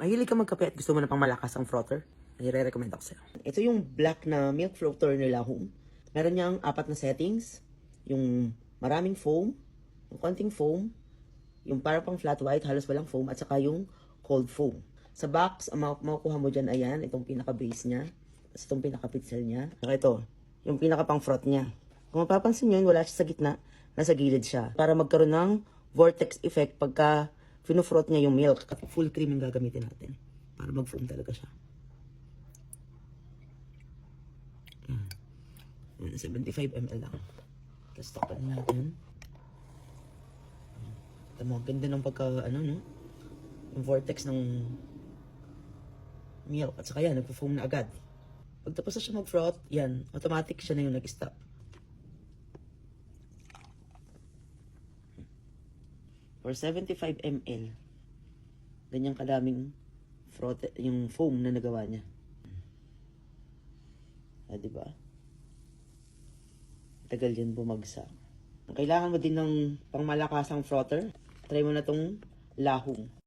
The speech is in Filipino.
Mahilig ka magkape at gusto mo na pang malakas ang frother? Nire-recommend ako sa'yo. Ito yung black na milk frother nila home. Meron niyang 4 na settings. Yung maraming foam, yung konting foam, yung para pang flat white, halos walang foam, at saka yung cold foam. Sa box, ang makukuha mo dyan, ayan, itong pinaka-base niya, tapos itong pinaka-pitsel niya. Saka ito, yung pinaka-pang froth niya. Kung mapapansin nyo, wala siya sa gitna, nasa gilid siya. Para magkaroon ng vortex effect pagka fino-froth niya yung milk. Full cream yung gagamitin natin. Para mag-foam talaga siya. 75 ml lang. Tapos takpan natin. Ito mo, ganda ng pagka, no? Yung vortex ng milk. At saka yan, nagpo-foam na agad. Pag tapos na siya mag-froth, yan, automatic siya na yung nag-stop. For 75 ml, ganyang kadaming froth, yung foam na nagawa niya. Diba? Tagal yan bumagsak. Kailangan mo din ng pangmalakasang frother. Try mo na tong lahong.